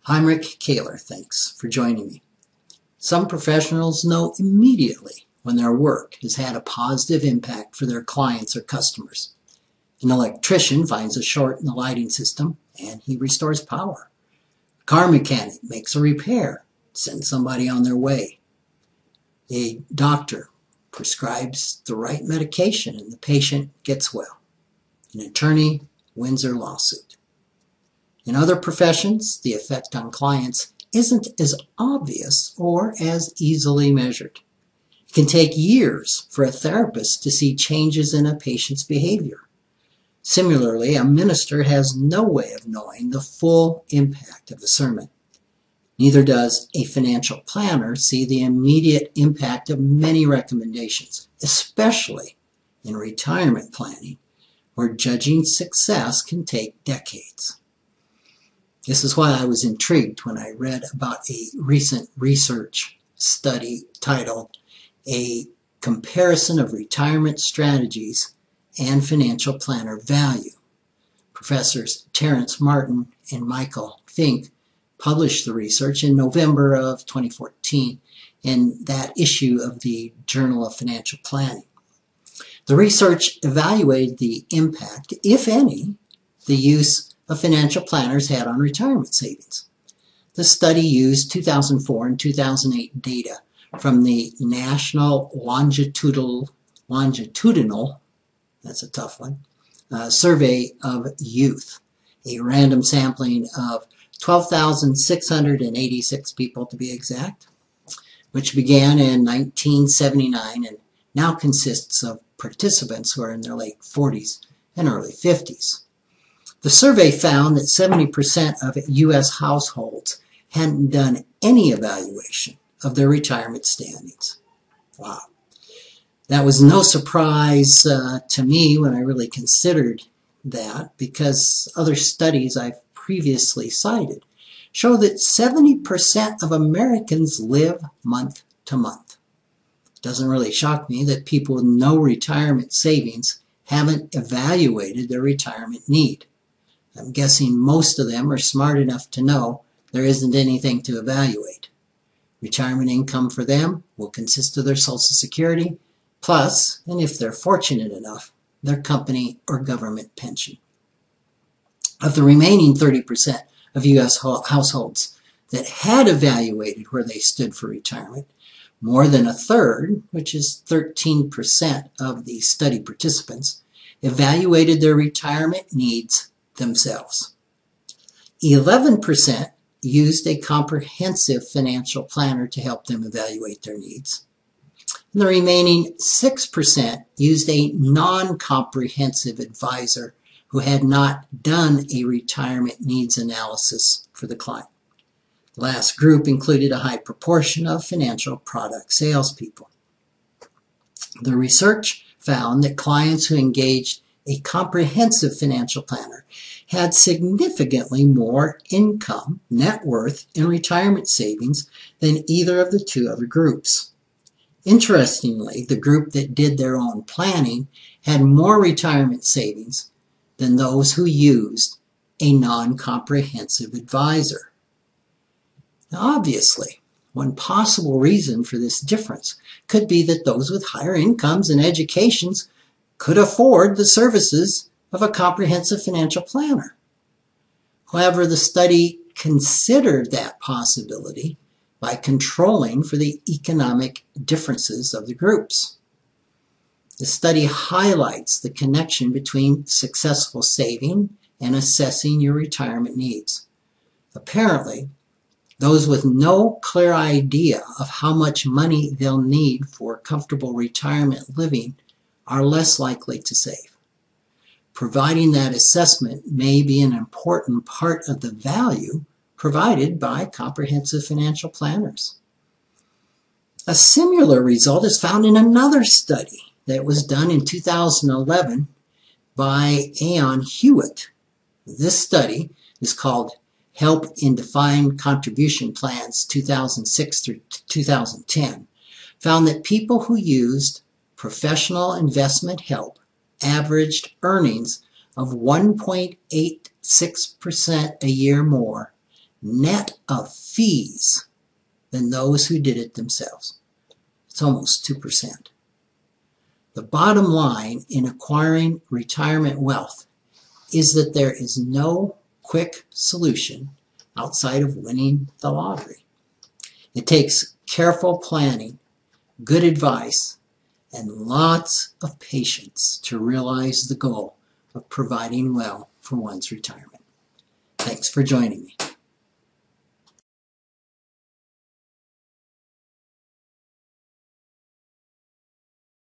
Heinrich Kahler, thanks for joining me. Some professionals know immediately when their work has had a positive impact for their clients or customers. An electrician finds a short in the lighting system and he restores power. A car mechanic makes a repair, sends somebody on their way. A doctor prescribes the right medication and the patient gets well. An attorney wins their lawsuit. In other professions, the effect on clients isn't as obvious or as easily measured. It can take years for a therapist to see changes in a patient's behavior. Similarly, a minister has no way of knowing the full impact of a sermon. Neither does a financial planner see the immediate impact of many recommendations, especially in retirement planning, where judging success can take decades. This is why I was intrigued when I read about a recent research study titled A Comparison of Retirement Strategies and Financial Planner Value. Professors Terrence Martin and Michael Fink published the research in November of 2014 in that issue of the Journal of Financial Planning. The research evaluated the impact, if any, the use of financial planners had on retirement savings. The study used 2004 and 2008 data from the National Longitudinal, that's a tough one, Survey of Youth, a random sampling of 12,686 people to be exact, which began in 1979 and now consists of participants who are in their late 40s and early 50s. The survey found that 70% of U.S. households hadn't done any evaluation of their retirement standings. Wow. That was no surprise to me when I really considered that, because other studies I've previously cited show that 70% of Americans live month to month. It doesn't really shock me that people with no retirement savings haven't evaluated their retirement need. I'm guessing most of them are smart enough to know there isn't anything to evaluate. Retirement income for them will consist of their Social Security, plus, and if they're fortunate enough, their company or government pension. Of the remaining 30% of U.S. households that had evaluated where they stood for retirement, more than a third, which is 13% of the study participants, evaluated their retirement needs themselves. 11% used a comprehensive financial planner to help them evaluate their needs. And the remaining 6% used a non-comprehensive advisor who had not done a retirement needs analysis for the client. The last group included a high proportion of financial product salespeople. The research found that clients who engaged a comprehensive financial planner had significantly more income, net worth, and retirement savings than either of the two other groups. Interestingly, the group that did their own planning had more retirement savings than those who used a non-comprehensive advisor. Now, obviously, one possible reason for this difference could be that those with higher incomes and educations could afford the services of a comprehensive financial planner. However, the study considered that possibility by controlling for the economic differences of the groups. The study highlights the connection between successful saving and assessing your retirement needs. Apparently, those with no clear idea of how much money they'll need for comfortable retirement living are less likely to save. Providing that assessment may be an important part of the value provided by comprehensive financial planners. A similar result is found in another study that was done in 2011 by Aon Hewitt. This study is called Help in Defined Contribution Plans 2006 through 2010, found that people who used professional investment help averaged earnings of 1.86% a year more net of fees than those who did it themselves. It's almost 2%. The bottom line in acquiring retirement wealth is that there is no quick solution outside of winning the lottery. It takes careful planning, good advice, and lots of patience to realize the goal of providing well for one's retirement. Thanks for joining me.